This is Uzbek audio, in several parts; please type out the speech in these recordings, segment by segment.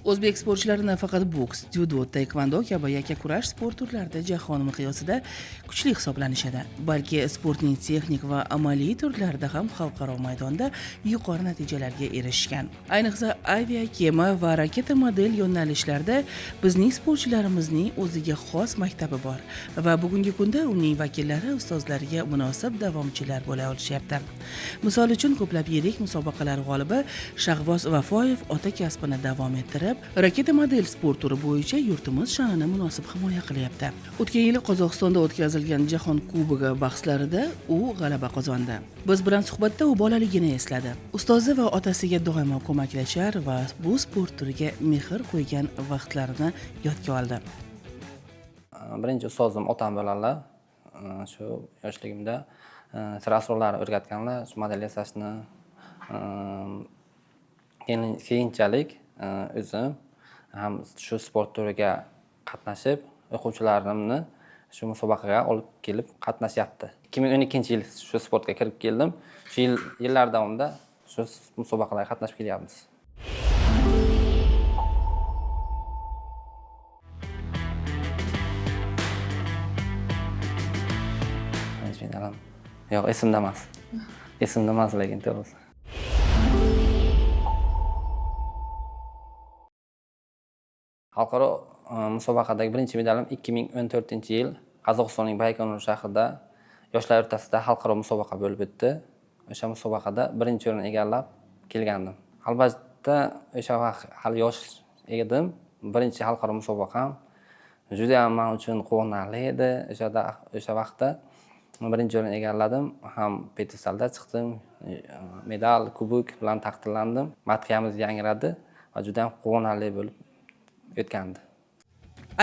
O'zbek sportchilari nafaqat boks, dzyudo, taekvondo kabi yakkakurash sport turlarida jahon miqyosida kuchli hisoblanishadi, balki sportning texnik va amaliy turlarida ham xalqaro maydonda yuqori natijalarga erishgan. Ayniqsa avia, kema va raketa model yo'nalishlarida bizning sportchilarimizning o'ziga xos maktabi bor va bugungi kunda uning vakillari ustozlariga munosib davomchilar bo'la olishyapti. Misol uchun ko'plab yirik musobaqalar g'olibi Shahboz Vafoyev ota kasbini davom ettirib, raketa model sport turi bo'yicha yurtimiz sha'nini munosib himoya qilyapti. O'tgan yili Qozog'istonda o'tkazilgan Jahon Kubogi bahslarida u g'alaba qozondi. Biz bilan suhbatda u bolaligini esladi. Ustozi va otasiga doimo ko'maklashar va bu sport turiga mehr qo'ygan vaqtlarini yodga oldi. Birinchi ustozim otam bo'ladilar. Shu yoshligimda sir asrorlarni o'rgatganlar, shu model yasashni. Keyinchalik o'zim ham shu sport turiga qatnashib, o'quvchilarimni shu musobaqaga olib kelib qatnashyapti. 2012-yil shu sportga kirib keldim. Shu yillar davomida shu musobaqalarga qatnashib kelyapmiz. Yo'q, esimda emas. Esimda emas, lekin to'g'risi. Xalqaro musobaqadagi birinchi medalim 2014-yil Qozog'istonning Baykonur shahrida yoshlar o'rtasida xalqaro musobaqa bo'lib o'tdi. O'sha musobaqada birinchi o'rin egallab kelgandim. Albatta, o'sha vaqt hali yosh edim. Birinchi xalqaro musobaqam juda ham men uchun quvonarli edi. O'sha vaqtda birinchi o'rin egalladim, ham pedestalda chiqdim, medal, kubok bilan taqdirlandim. Madhiyamiz yangradi va juda ham quvonarli bo'lib o'tgandi.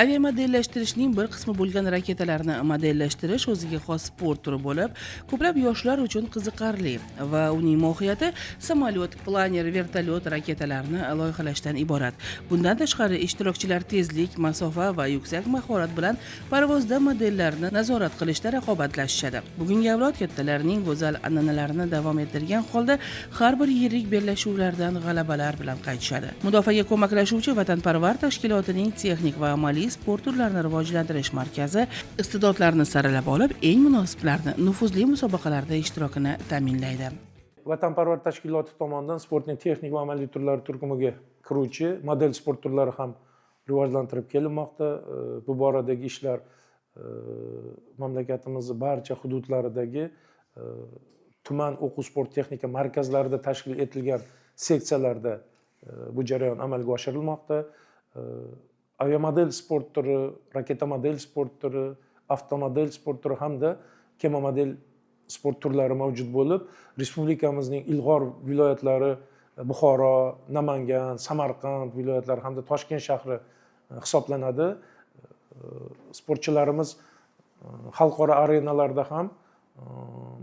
Avia modellashtirishning bir qismi bo'lgan raketalarni modellashtirish o'ziga xos sport turi bo'lib, ko'plab yoshlar uchun qiziqarli va uning mohiyati samolyot, planer, vertolyot raketalarni loyihalashdan iborat. Bundan tashqari ishtirokchilar tezlik, masofa va yuksak mahorat bilan parvozda modellarni nazorat qilishda raqobatlashishadi. Bugungi avlod kattalarning go'zal an'analarini davom ettirgan holda har bir yirik bellashuvlardan g'alabalar bilan qaytishadi. Mudofaaga ko'maklashuvchi vatanparvar tashkilotining texnik va amaliy sport turlarini rivojlantirish markazi iste'dodlarni saralab olib, eng munosiblarni nufuzli musobaqalarda ishtirokini ta'minlaydi. Vatanparvar tashkiloti tomonidan sportning texnik va amaliy turlari turkumiga kiruvchi model sport turlari ham rivojlantirib kelinmoqda. Bu boradagi ishlar mamlakatimizning barcha hududlaridagi tuman o'quv sport texnika markazlarida tashkil etilgan seksiyalarda bu jarayon amalga oshirilmoqda. Aviamodel sport turi, raketa model sport turi, avtomodel sport turi hamda kema model sport turlari mavjud bo'lib, respublikamizning ilg'or viloyatlari Buxoro, Namangan, Samarqand viloyatlari hamda Toshkent shahri hisoblanadi. Sportchilarimiz xalqaro arenalarda ham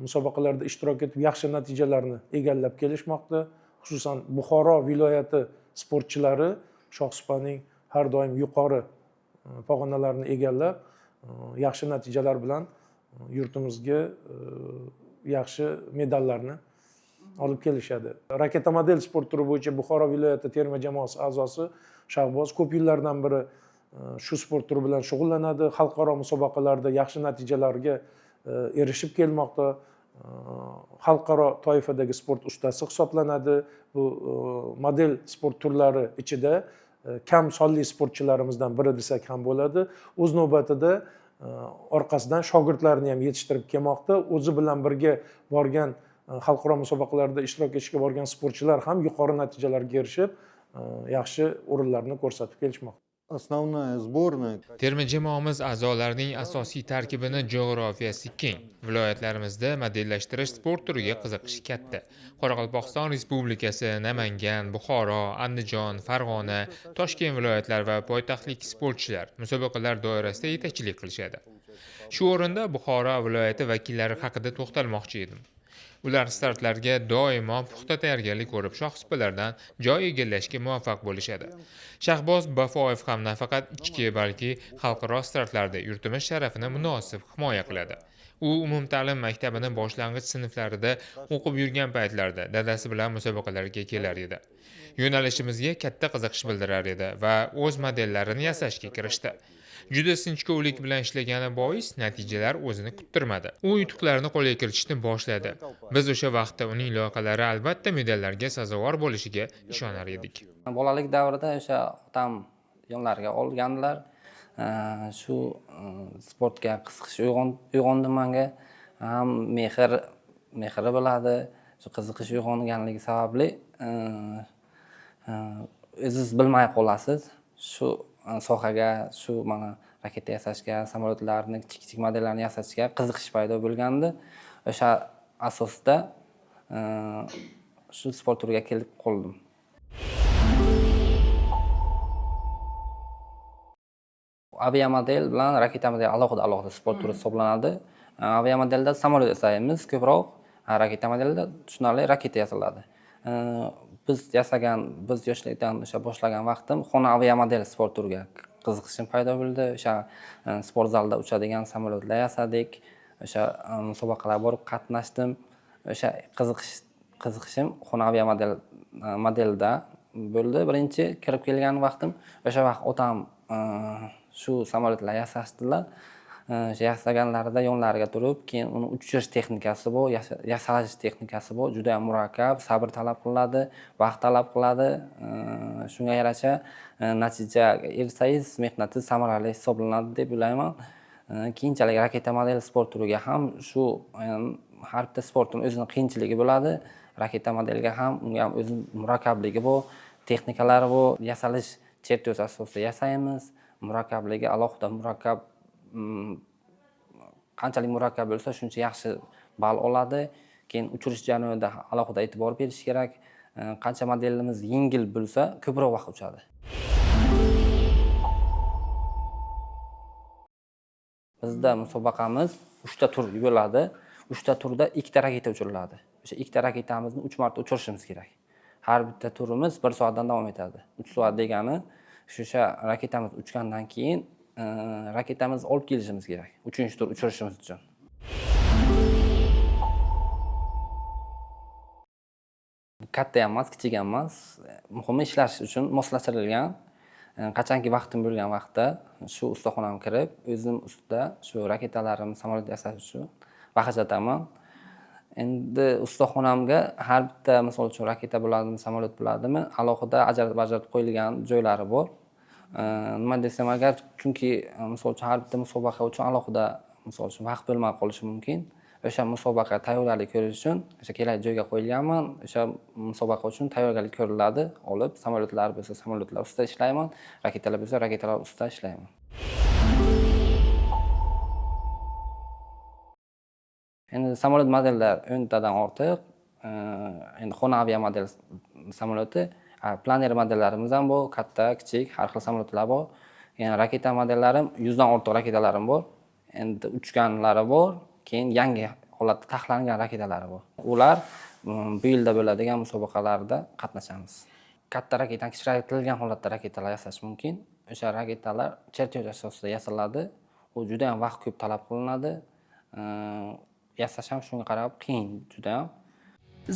musobaqalarda ishtirok etib yaxshi natijalarni egallab kelishmoqda. Xususan Buxoro viloyati sportchilari Shohsupaning har doim yuqori pog'onalarni egallab, yaxshi natijalar bilan yurtimizga yaxshi medallarni olib kelishadi. Raketa model sport turi bo'yicha Buxoro viloyati terma jamoasi a'zosi Shahboz ko'p yillardan beri shu sport turi bilan shug'ullanadi. Xalqaro musobaqalarda yaxshi natijalarga erishib kelmoqda. Xalqaro toifadagi sport ustasi hisoblanadi. Bu model sport turlari ichida kam sonli sportchilarimizdan biri desak ham bo'ladi. O'z navbatida orqasidan shogirdlarni ham yetishtirib kelmoqda. O'zi bilan birga borgan xalqaro musobaqalarda ishtirok etishga borgan sportchilar ham yuqori natijalarga erishib, yaxshi o'rinlarni ko'rsatib kelishmoqda. Основная сборная. Terma jamoamiz a'zolarining asosiy tarkibini jo'grafiyasi keng. Viloyatlarimizda modellashtirish sport turiga qiziqish katta. Qoraqalpog'iston Respublikasi, Namangan, Buxoro, Andijon, Farg'ona, Toshkent viloyatlari va poytaxtlik sportchilar musobaqalar doirasida yetakchilik qilishadi. Shu o'rinda Buxoro viloyati vakillari haqida to'xtalmoqchi edim. Ular startlarga doimo puxta tayyorgarlik ko'rib, shohsupalardan joy egallashga muvaffaq bo'lishadi. Shahboz Vafoyev ham nafaqat ichki, balki xalqaro startlarda yurtimiz sharafini munosib himoya qiladi. U umumta'lim maktabini boshlang'ich sinflarida o'qib yurgan paytlarda dadasi bilan musobaqalarga kelar edi. Yo'nalishimizga katta qiziqish bildirar edi va o'z modellarini yasashga kirishdi. Juda sinchkovlik bilan ishlagani bois natijalar o'zini kuttirmadi. U yutuqlarni qo'lga kiritishni boshladi. Biz o'sha vaqtda uning loyihalari albatta medallarga sazovor bo'lishiga ishonar edik. Bolalik davrida o'sha otam yonlariga olgandilar. Shu sportga qiziqish uyg'ondi menga. Ham mehri bo'ladi. Shu qiziqish uyg'onganligi sababli o'zingiz bilmay qolasiz. Shu sohaga, shu mana raketa yasashga, samolyotlarni, kichik modellarni yasashga qiziqish paydo bo'lgandi. O'sha asosda shu sport turiga kelib qoldim. Aviamodel bilan raketa model alohida sport turi hisoblanadi. Aviamodelda samolyot yasaymiz ko'proq, raketa modelda tushunarli raketa yasaladi. Biz yoshlikdan o'sha boshlagan vaqtim xona aviamodel sport turiga qiziqishim paydo bo'ldi. O'sha sport zalda uchadigan samolyotlar yasadik. O'sha musobaqalarga borib qatnashdim. O'sha qiziqishim xona aviamodelda bo'ldi. Birinchi kirib kelgan vaqtim, o'sha vaqt otam shu samolyotlar yasashdilar. Yasaganlarida yonlariga turib, keyin uni uchish texnikasi bor, yasalash texnikasi bor, juda ham murakkab, sabr talab qiladi, vaqt talab qiladi. Shunga yarasha natijaga erishsangiz, mehnatingiz samarali hisoblanadi deb o'ylayman. Keyinchalik raketa model sport turiga ham shu har bitta sportning o'zining qiyinchiligi bo'ladi. Raketa modelga ham unga ham o'zining murakkabligi bor, texnikalari bor. Yasalish chertyoz asosida yasaymiz. Murakkabligi alohida murakkab. Qanchalik murakkab bo'lsa, shuncha yaxshi ball oladi. Keyin uchirish jarayonida alohida e'tibor berish kerak. Qancha modelimiz yengil bo'lsa, ko'proq vaqt uchadi. Bizda musobaqamiz 3 ta tur bo'ladi. 3 ta turda 2 ta raketa uchiriladi. O'sha 2 ta raketamizni 3 marta uchirishimiz kerak. Har bitta turimiz 1 soatdan davom etadi. 3 soat degani o'sha raketamiz uchgandan keyin raketamizni olib kelishimiz kerak. 3-tur uchirishimiz uchun. Katta ham emas, kichik ham emas. Muhimi ishlash uchun moslashtirilgan. Qachonki vaqtim bo'lgan vaqtda shu ustaxonamga kirib, o'zim ustida shu raketalarimni samolyot yasash uchun vaqt ajrataman. Endi ustaxonamga har bitta misol uchun raketa bo'ladimi, samolyot bo'ladimi, alohida ajratib qo'yilgan joylari bor. Nima desam agar, chunki misol uchun har bitta musobaqa uchun alohida misol uchun vaqt bo'lmay qolishi mumkin. O'sha musobaqa tayyorgarlik ko'rish uchun o'sha kerakli joyga qo'yilganman. O'sha musobaqa uchun tayyorgarlik ko'riladi. Olib, samolyotlar bo'lsa samolyotlar ustida ishlayman, raketalar bo'lsa raketalar ustida ishlayman. Endi samolyot modellar 10 tadan ortiq. Endi xona aviamodel samolyoti, planer modellarimiz ham bor, katta, kichik, har xil samolyotlar bor. Yana raketa modellarim 100 dan ortiq raketalarim bor. Endi uchganlari bor, keyin yangi holatda taxlangan raketalari bor. Ular bu yilda bo'ladigan musobaqalarda qatnashamiz. Katta raketadan kichraytirilgan holatda raketalar yasash mumkin. O'sha raketalar chertyoz asosida yasaladi. U juda ham vaqt ko'p talab qilinadi. Yasash ham shunga qarab qiyin juda ham.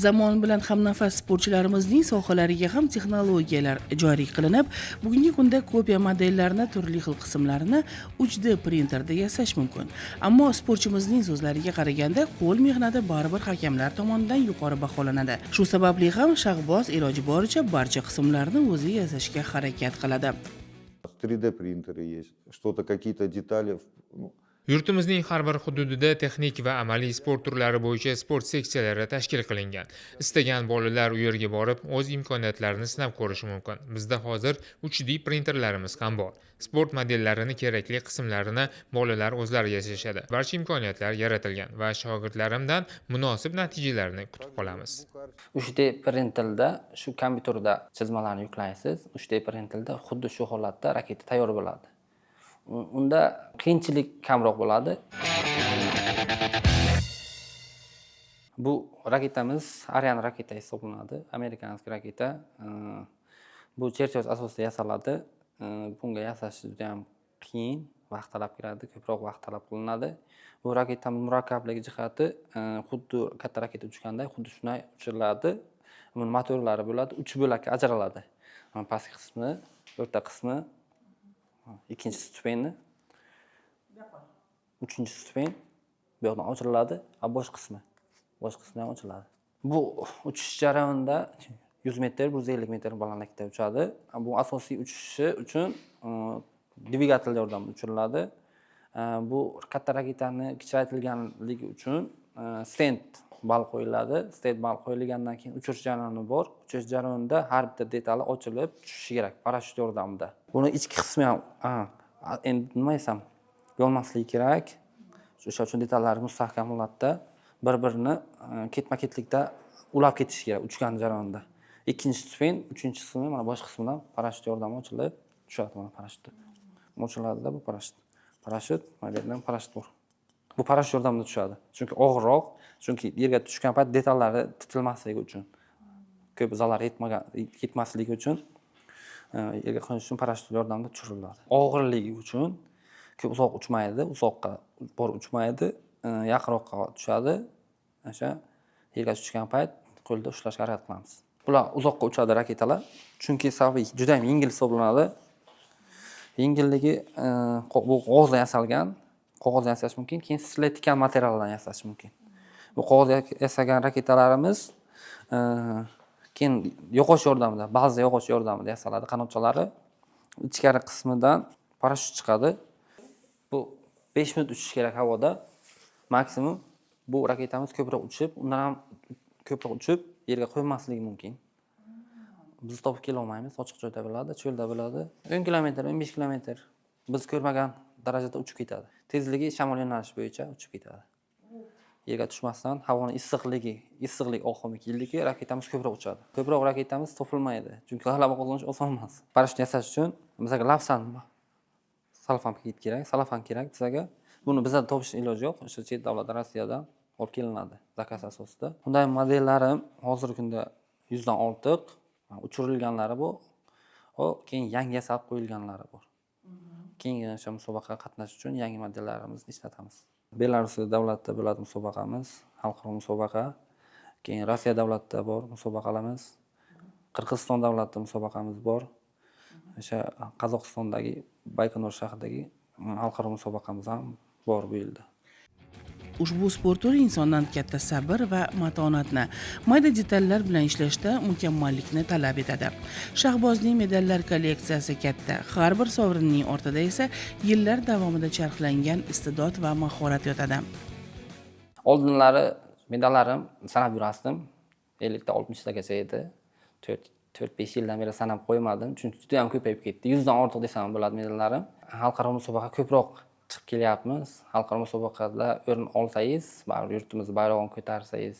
Zamon bilan hamnafas sportchilarimizning sohalariga ham texnologiyalar joriy qilinib, bugungi kunda kopiya modellarini, turli xil qismlarini 3D printerda yasash mumkin. Ammo sportchimizning so'zlariga qaraganda, qo'l mehnati baribir hakamlar tomonidan yuqori baholanadi. Shu sababli ham shahboz iloji boricha barcha qismlarni o'zi yasashga harakat qiladi. 3D принтеры есть, что-то, какие-то детали. Yurtimizning har bir hududida texnik va amaliy sport turlari bo'yicha sport seksiyalari tashkil qilingan. Istagan bolalar u yerga borib, o'z imkoniyatlarini sinab ko'rishi mumkin. Bizda hozir 3D printerlarimiz ham bor. Sport modellarini kerakli qismlarini bolalar o'zlari yasashadi. Barcha imkoniyatlar yaratilgan va shogirdlarimdan munosib natijalarni kutib qolamiz. 3D printerda shu kompyuterda chizmalarni yuklaysiz. 3D printerda xuddi shu holatda raketa tayyor bo'ladi. Unda qiyinchilik kamroq bo'ladi. Bu raketamiz Ariane raketa hisoblanadi, amerikanskiy raketa. Bu chertyoz asosida yasaladi. Bunga yasash juda ham qiyin. vaqt talab qiladi, ko'proq vaqt talab qilinadi. Bu raketamiz murakkabligi jihati xuddi katta raketa uchganday, xuddi shunday uchiriladi. Buni motorlari bo'ladi, 3 bo'lakka ajraladi. Pastki qismi, o'rta qismi, ikkinchi stupenni, uchinchi stupen bu yoqdan ochiriladi, bosh qismi ham ochiladi. Bu uchish jarayonida 100 metr, 150 metr balandlikda uchadi. Bu asosiy uchishi uchun dvigatel yordamida uchiriladi. Bu katta raketani kichraytirilganligi uchun stend bal qo'yiladi. Stend bal qo'yilgandan keyin uchish jarayoni bor. Uchish jarayonida har bitta detali ochilib tushishi kerak parashyut yordamida. Buni ichki qismi ham endi nima desam, yonmasligi kerak. O'sha uchun detallari mustahkam holatda bir-birini ketma-ketlikda ulab ketishi kerak uchgan jarayonda. Ikkinchi stupen, uchinchi qismi mana bosh qismidan parashyut yordamida ochilib tushadi. Mana parashyut ochiladi-da bu parashyut. Parashyut, mana bu yerdan parashyut bor. Bu parashyut yordamida tushadi. Chunki og'irroq, chunki yerga tushgan payt detallari titilmasligi uchun, ko'p zarar yetmasligi uchun yerga qo'yish uchun parashyut yordamida tushiriladi. Og'irligi uchun ko'p uzoq uchmaydi, uzoqqa borib uchmaydi, yaqinroqqa tushadi. O'sha yerga tushgan payt qo'lda ushlashga harakat qilamiz. Bular uzoqqa uchadi raketalar, chunki sababi juda ham yengil hisoblanadi. Yengilligi bu qog'ozdan yasalgan, qog'ozdan yasash mumkin, keyin sletgan materialdan yasash mumkin. Bu qog'ozdan yasagan raketalarimiz keyin yog'och yordamida, ba'zi yog'och yordamida yasaladi qanotchalari. Ichkari qismidan parashyut chiqadi. Bu 5 minut uchish kerak havoda. Maksimum bu raketamiz ko'proq uchib, undan ham ko'proq uchib yerga qo'ymasligi mumkin. Biz topib kela olmaymiz, ochiq joyda bo'ladi, cho'lda bo'ladi. 10 kilometr, 15 kilometr biz ko'rmagan darajada uchib ketadi. Tezligi shamol yo'nalishi bo'yicha uchib ketadi. Yerga tushmasdan havoning issiqlik oqimi keldiki, raketamiz ko'proq uchadi. Ko'proq raketamiz topilmaydi, chunki g'alaba qozonish oson emas. Parashyut yasash uchun bizga lavsan salafan paket kerak, salafan kerak bizga. Buni bizda topish iloji yo'q, o'sha chet davlat Rossiyadan olib kelinadi zakaz asosida. Bunday modellarim hozirgi kunda 100 dan ortiq uchirilganlari bor. Keyin yangi yasalib qo'yilganlari bor. Keyingi o'sha musobaqaga qatnashish uchun yangi modellarimizni ishlatamiz. Belarus davlatida bo'ladi musobaqamiz, xalqaro musobaqa. Keyin Rossiya davlatida bor musobaqalarimiz. Qirg'iziston davlatida musobaqamiz bor. O'sha Qozog'istondagi Baykonur shahridagi xalqaro musobaqamiz ham bor bu yilda. Ushbu sport turi insondan katta sabr va matonatni, mayda detallar bilan ishlashda mukammallikni talab etadi. Shahbozning medallar kolleksiyasi katta. Har bir sovrinning ortida esa yillar davomida charxlangan iste'dod va mahorat yotadi. Oldinlari medallarim sanab yurasdim. 50 ta 60 tagacha edi. 4-5 yildan beri sanab qo'ymadim, chunki juda ham ko'payib ketdi. 100 dan ortiq desam bo'ladi medallarim. Xalqaro musobaqa ko'proq chiqib kelyapmiz. Xalqaro musobaqada o'rin olsangiz, baribir yurtimiz bayrog'ini ko'tarsangiz,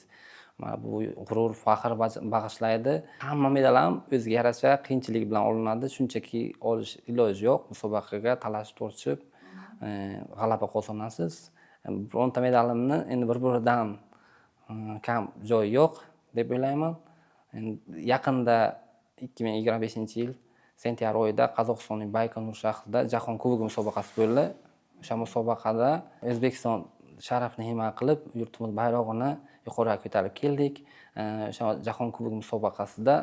mana bu g'urur, faxr bag'ishlaydi. Hamma medal ham o'ziga yarasha qiyinchilik bilan olinadi. Shunchaki olish iloji yo'q. Musobaqaga talashib tortishib, g'alaba qozonasiz. Bironta medalimni endi bir-biridan kam joyi yo'q deb o'ylayman. Yaqinda 2025-yil sentyabr oyida Qozog'istonning Baykonur shahrida Jahon Kubogi musobaqasi bo'ldi. O'sha musobaqada O'zbekiston sharafini himoya qilib, yurtimiz bayrog'ini yuqoriga ko'tarib keldik. O'sha Jahon Kubogi musobaqasida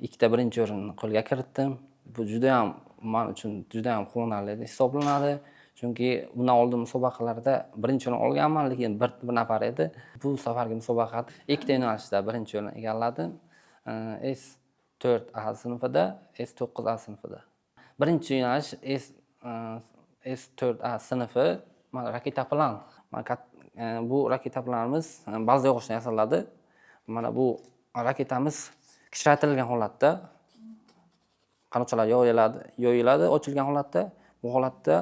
2 ta birinchi o'rinni qo'lga kiritdim. Bu juda ham men uchun juda ham quvonarli hisoblanadi. Chunki bundan oldin musobaqalarda birinchi o'rin olganman, lekin bir nafar edi. Bu safargi musobaqada 2 ta yo'nalishda birinchi o'rin egalladim. S4A sinfida, S9A sinfida. Birinchi yo'nalish S4A sinfi mana raketa plan. Bu raketa planimiz balza yog'ochdan yasaladi. Mana bu raketamiz kichraytirilgan holatda qanotchalar yoyiladi, ochilgan holatda. Bu holatda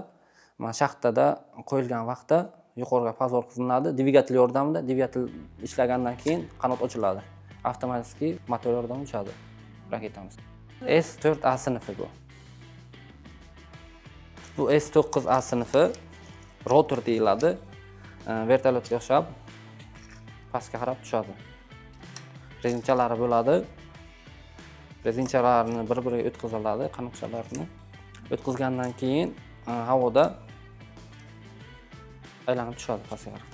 mana shaxtada qo'yilgan vaqtda yuqoriga parvoz qilinadi. Dvigatel yordamida, dvigatel ishlagandan keyin qanot ochiladi. Avtomatik motor yordamida uchadi raketamiz. S4A sinfi bu. Bu S9A sinfi rotor deyiladi. Vertolyotga o'xshab pastga qarab tushadi. Rezinchalari bo'ladi. Rezinchalarni bir-biriga o'tkaziladi, qanotchalarni. O'tkazgandan keyin havoda aylanib tushadi pastga qarab.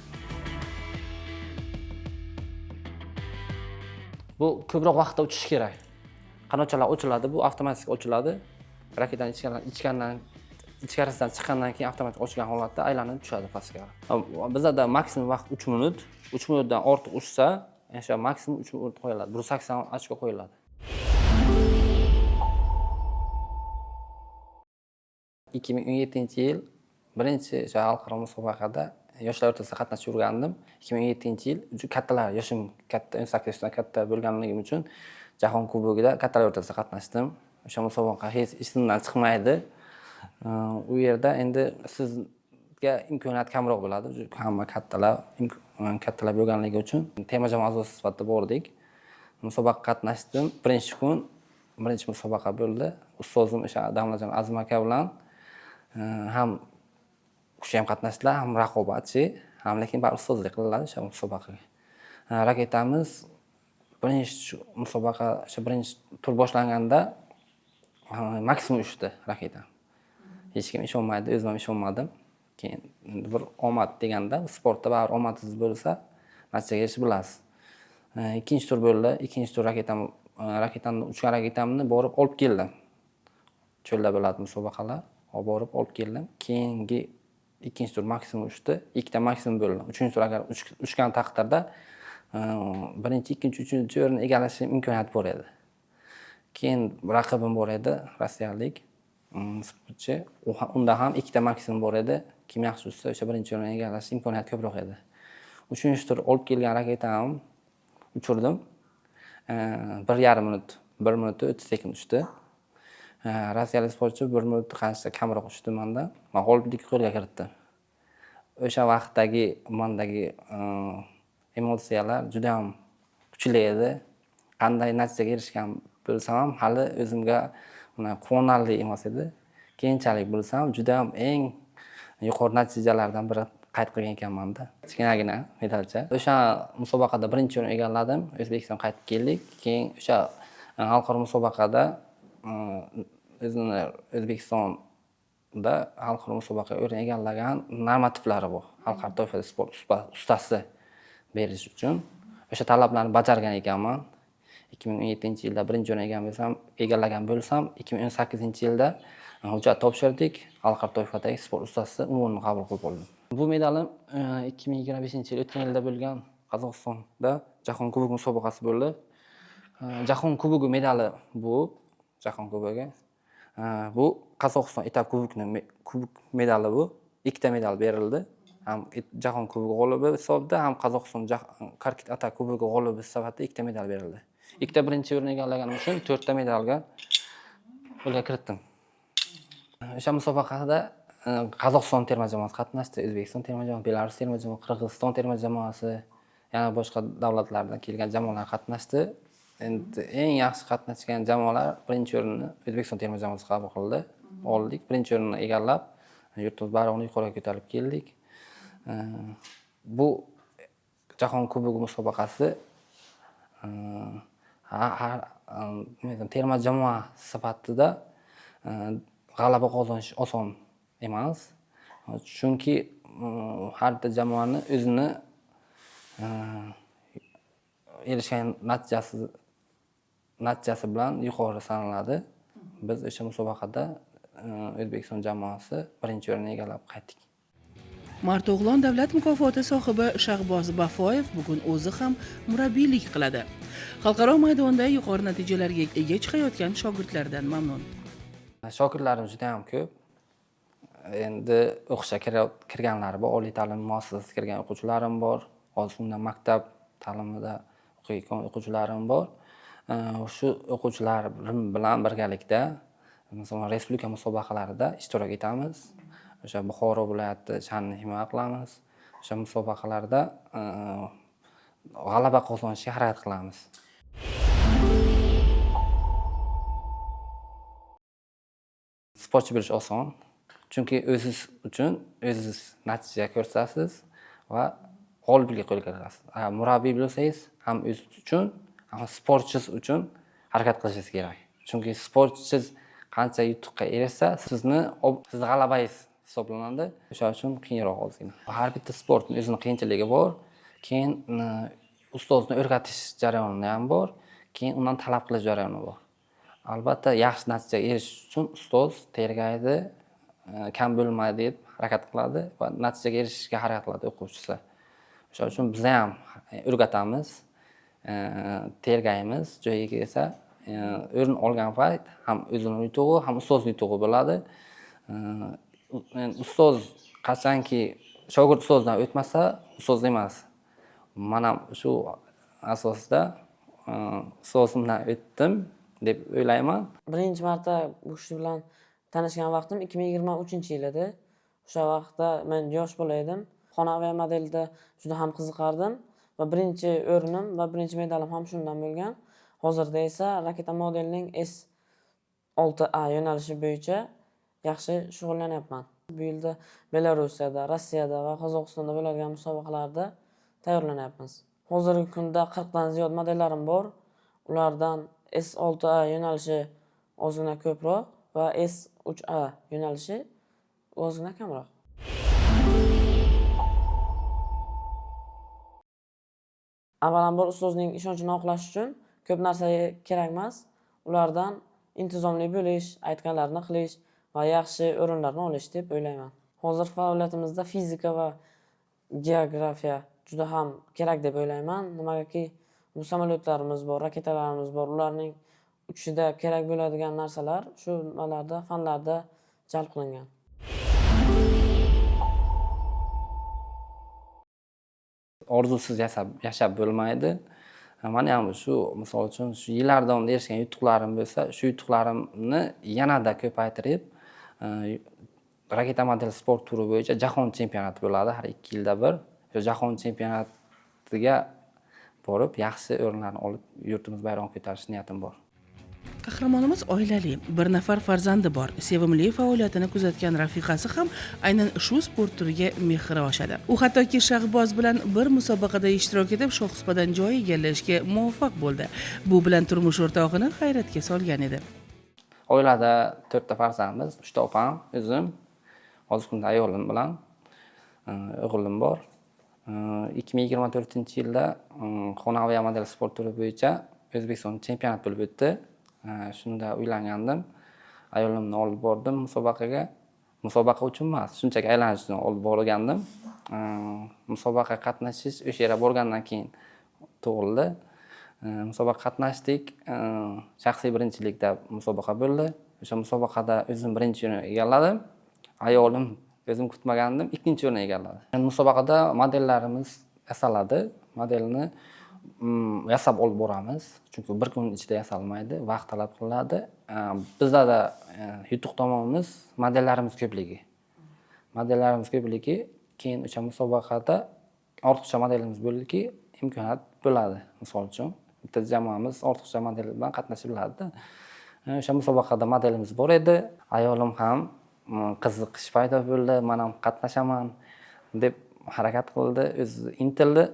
Bu ko'proq vaqtda uchish kerak. Qanotchalar ochiladi, bu avtomatik ochiladi. Raketaning ichkarisidan chiqqandan keyin avtomatik ochilgan holatda aylanib tushadi pastga qarab. Bizda maksimum vaqt 3 minut. 3 minutdan ortiq uchsa, o'sha maksimum 3 minut qo'yiladi. 180 ochko qo'yiladi. 2017-yil birinchi o'sha xalqaro musobaqada yoshlar o'rtasida qatnashib yurgandim. 2017-yil juda kattalar, yoshim katta, 18 yoshdan katta bo'lganligim uchun Jahon Kubogida kattalar o'rtasida qatnashdim. O'sha musobaqa hech esimdan chiqmaydi. U yerda endi sizga imkoniyat kamroq bo'ladi. Hamma kattalar bo'lganligi uchun terma jamoa a'zosi sifatida bordik. Musobaqa qatnashdim. Birinchi kun birinchi musobaqa bo'ldi. Ustozim o'sha Damlajon Azim aka bilan ham kuchli ham qatnashdilar, ham raqobatchi, ham lekin baribir ustozlik qiladi o'sha musobaqaga. Raketamiz birinchi musobaqa, o'sha birinchi tur boshlanganda maksimum uchdi raketa. Hech kim ishonmaydi, o'zim ham ishonmadim. Keyin bir omad deganda, sportda baribir omadsiz bo'lsa, natijaga erishib bilasiz. Ikkinchi tur bo'ldi. Ikkinchi tur raketamni uchgan raketamni borib olib keldim. Cho'lda bo'ladi musobaqalar. Borib olib keldim. Keyingi ikkinchi tur maksimum uchdi. Ikkita maksimum bo'ldi. Uchinchi tur agar uchgan taqdirda birinchi, ikkinchi, uchinchi o'rinni egallashim imkoniyati bor edi. Keyin raqibim bor edi, rossiyalik sportchi. Unda ham ikkita maksimum bor edi. Kim yaxshi uchsa, o'sha birinchi o'rinni egallash imkoniyati ko'proq edi. Uchinchi tur olib kelgan raketam uchirdim. 1,5 minut, 1 minut 30 sekund uchdi. Rossiyalik sportchi 1 minut qancha kamroq uchdi mendan. Men g'oliblik qo'lga kiritdim. O'sha vaqtdagi mendagi emotsiyalar juda ham kuchli edi. Qanday natijaga erishgan bo'lsam ham hali o'zimga quvonarli emas edi. Keyinchalik bo'lsam juda ham eng yuqori natijalardan biri qayd qilgan ekanman-da. Kichkinagina medalcha. O'sha musobaqada birinchi o'rin egalladim. O'zbekistonga qaytib keldik. Keyin o'sha xalqaro musobaqada O'zbekistonda xalqaro musobaqa o'rin egallagan normativlari bor. Xalqaro toifada sport ustasi berish uchun o'sha talablarni bajargan ekanman. 2017-yilda birinchi o'rin egallagan bo'lsam, 2018-yilda hujjat topshirdik. Xalqaro toifadagi sport ustasi unvonini qabul qilib oldim. Bu medalim 2025-yil o'tgan yilda bo'lgan Qozog'istonda Jahon Kubogi musobaqasi bo'ldi. Jahon Kubogi medali bu Jahon Kubogi. Bu Qozog'iston etap kubok medali bu. Ikkita medal berildi. Ham Jahon Kubogi g'olibi hisobida, ham Qozog'iston Karkit Atak Kubogi g'olibi sifatida ikkita medal berildi. Ikkita birinchi o'rin egallaganim uchun 4 ta medalga qo'lga kiritdim. O'sha musobaqada Qozog'iston terma jamoasi qatnashdi, O'zbekiston terma jamoasi, Belarus terma jamoasi, Qirg'iziston terma jamoasi, yana boshqa davlatlardan kelgan jamoalar qatnashdi. Endi eng yaxshi qatnashgan jamoalar birinchi o'rinni O'zbekiston terma jamoasi qabul qildi. Oldik, birinchi o'rinni egallab, yurtimiz bayrog'ini yuqoriga ko'tarib keldik. Bu Jahon Kubogi musobaqasi terma jamoa sifatida g'alaba qozonish oson emas. Chunki har bir jamoani o'zini erishgan natijasi bilan yuqori sanaladi. Biz o'sha musobaqada O'zbekiston jamoasi birinchi o'rinni egallab qaytdik. Marto'g'lon davlat mukofoti sohibi Shahboz Bafoyev bugun o'zi ham murabbiylik qiladi. Xalqaro maydonda yuqori natijalarga ega chiqayotgan shogirdlardan mamnun. Shogirdlarim juda ham ko'p. Endi o'qishga kirganlar bor, oliy ta'lim muassasasiga kirgan o'quvchilarim bor, hozir maktab ta'limida o'qiyotgan o'quvchilarim bor. Shu o'quvchilarim bilan birgalikda masalan respublika musobaqalarida ishtirok etamiz. O'sha Buxoro viloyati sha'nini himoya qilamiz. O'sha musobaqalarda g'alaba qozonishga harakat qilamiz. Sportchi bo'lish oson. Chunki o'zingiz uchun o'zingiz natija ko'rsatasiz va g'oliblik qo'lga kiritasiz. Murabbiy bo'lsangiz, ham o'zingiz uchun, ham sportchingiz uchun harakat qilishingiz kerak. Chunki sportchingiz qancha yutuqqa erishsa, sizni g'alabangiz hisoblanadi. O'sha uchun qiyinroq ozgina. Har bitta sportning o'zining qiyinchiligi bor. Keyin ustozni o'rgatish jarayoni ham bor. Keyin undan talab qilish jarayoni bor. Albatta, yaxshi natijaga erishish uchun ustoz tergaydi, kam bo'lmaydi deb harakat qiladi va natijaga erishishga harakat qiladi o'quvchisi. O'sha uchun biz ham o'rgatamiz, tergaymiz, joyiga kelsa, o'rin olgan payt ham o'zining yutug'i, ham ustozning yutug'i bo'ladi. Ustoz qachonki shogird ustozdan o'tmasa, ustoz emas. Men ham shu asosda ustozimdan o'tdim deb o'ylayman. Birinchi marta bu kishi bilan tanishgan vaqtim 2023-yil edi. O'sha vaqtda men yosh bola edim. Xona aviamodelida juda ham qiziqardim va birinchi o'rinim va birinchi medalim ham shundan bo'lgan. Hozirda esa raketa modelining S6A yo'nalishi bo'yicha yaxshi shug'ullanyapman. Bu yilda Belarusiyada, Rossiyada va Qozog'istonda bo'ladigan musobaqalarda tayyorlanyapmiz. Hozirgi kunda 40 dan ziyod modellarim bor. Ulardan S6A yo'nalishi ozgina ko'proq va S3A yo'nalishi ozgina kamroq. Avvalambor ustozning ishonchini oqlash uchun ko'p narsa kerak emas. Ulardan intizomli bo'lish, aytganlarini qilish va yaxshi o'rinlarni olish deb o'ylayman. Hozir faoliyatimizda fizika va geografiya juda ham kerak deb o'ylayman. Nimagaki bu samolyotlarimiz bor, raketalarimiz bor. Ularning uchishida kerak bo'ladigan narsalar shu fanlarda jalb qilingan. Orzusiz yashab bo'lmaydi. Mana ham shu, misol uchun, shu yillar davomida erishgan yutuqlarim bo'lsa, shu yutuqlarimni yanada ko'paytirib, raketa model sport turi bo'yicha jahon chempionati bo'ladi har 2 yilda bir. Shu jahon chempionatiga borib, yaxshi o'rinlarni olib, yurtimiz bayrog'ini ko'tarish niyatim bor. Qahramonimiz oilali, bir nafar farzandi bor. Sevimli faoliyatini kuzatgan rafiqasi ham aynan shu sport turiga mehri oshadi. U hattoki shahboz bilan bir musobaqada ishtirok etib, shohsupadan joy egallashga muvaffaq bo'ldi. Bu bilan turmush o'rtog'ini hayratga solgan edi. Oilada 4 ta farzandmiz, 3 ta opam, o'zim, hozirgi kunda ayolim bilan o'g'lim bor. 2024-yilda Xona aviamodel sport turi bo'yicha O'zbekiston chempionat bo'lib o'tdi. Shunda uylangandim. Ayolimni olib bordim musobaqaga. Musobaqa uchun emas, shunchaki aylanish uchun olib borgandim. Musobaqa qatnashish o'sha yerga borgandan keyin tug'ildi. Musobaqa qatnashdik. Shaxsiy birinchilikda musobaqa bo'ldi. O'sha musobaqada o'zim birinchi o'rinni egalladim. Ayolim o'zim kutmagandim, ikkinchi o'rinni egalladi. Musobaqada modellarimiz yasaladi. Modelni yasab olib boramiz. Chunki bir kun ichida yasalmaydi, vaqt talab qilinadi. Bizda da yutuq tomonimiz modellarimiz ko'pligi. Modellarimiz ko'pligi, keyin o'sha musobaqada ortiqcha modelimiz bo'ldiki, imkoniyat bo'ladi. Misol uchun, bitta jamoamiz ortiqcha model bilan qatnashib biladi. O'sha musobaqada modelimiz bor edi. Ayolim ham qiziqish paydo bo'ldi, men ham qatnashaman deb harakat qildi, o'zi intildi.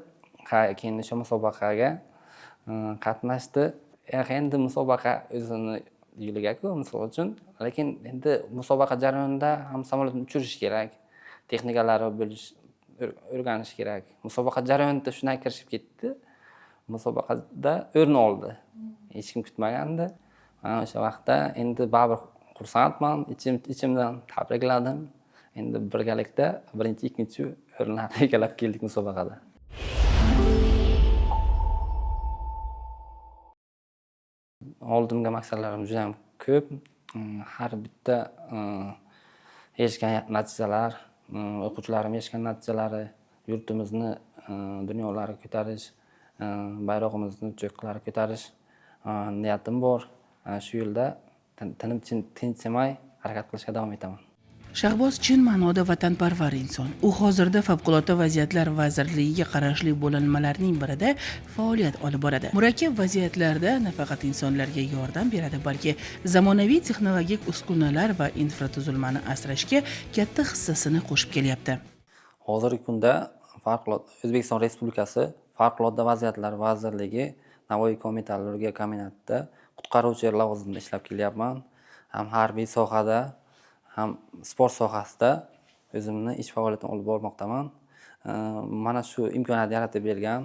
Keyin o'sha musobaqaga qatnashdi. Endi musobaqa o'zini yo'liga-ku, misol uchun, lekin endi musobaqa jarayonida ham samolyotni uchirish kerak, texnikalari o'rganish kerak. Musobaqa jarayonida shunday kirishib ketdi. Musobaqada o'rin oldi. Hech kim kutmagandi. Mana o'sha vaqtda endi baribir xursandman, ichimdan tabrikladim. Endi birgalikda birinchi, ikkinchi o'rinlarni egallab keldik musobaqada. Oldimga maqsadlarim juda ham ko'p. Har bitta erishgan natijalar, o'quvchilarim erishgan natijalari, yurtimizni dunyolariga ko'tarish, bayrog'imizni cho'qqilariga ko'tarish niyatim bor. Shu yo'lda tinchimay harakat qilishga davom etaman. Shahboz chin ma'noda vatanparvar inson. U hozirda favqulodda vaziyatlar vazirligiga qarashli bo'linmalarning birida faoliyat olib boradi. Murakkab vaziyatlarda nafaqat insonlarga yordam beradi, balki zamonaviy texnologik uskunalar va infratuzilmani asrashga katta hissasini qo'shib kelyapti. Hozirgi kunda O'zbekiston Respublikasi Favqulodda vaziyatlar vazirligi Navoiy komitologiyya kombinatida qutqaruvchi lavozimida ishlab kelyapman. ham harbiy sohada, ham sport sohasida o'zimni ish faoliyatimni olib bormoqdaman. Mana shu imkoniyatni yaratib bergan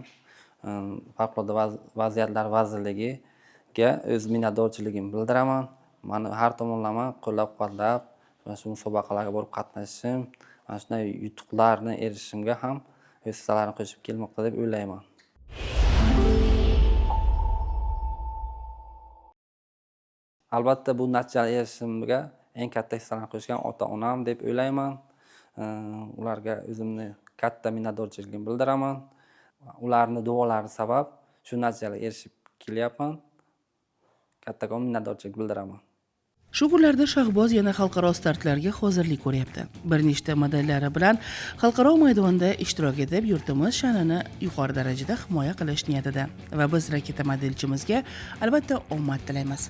Favqulodda vaziyatlar vazirligiga o'z minnatdorchiligimni bildiraman. Mani har tomonlama qo'llab-quvvatlab, mana shu musobaqalarga borib qatnashishim, mana shunday yutuqlarni erishishimga ham o'z hissalarini qo'shib kelmoqda deb o'ylayman. Albatta bu natijaga erishishimga eng katta hissani qo'shgan ota-onam deb o'ylayman. Ularga o'zimni katta minnatdorchiligimni bildiraman. Ularning duolari sabab shu natijaga erishib kelyapman. Kattakon minnatdorchilik bildiraman. Shu kunlarda Shahboz yana xalqaro startlarga hozirlik ko'ryapti. Bir nechta modellari bilan xalqaro maydonda ishtirok etib, yurtimiz sha'nini yuqori darajada himoya qilish niyatida va biz raketa modelchimizga albatta omad tilaymiz.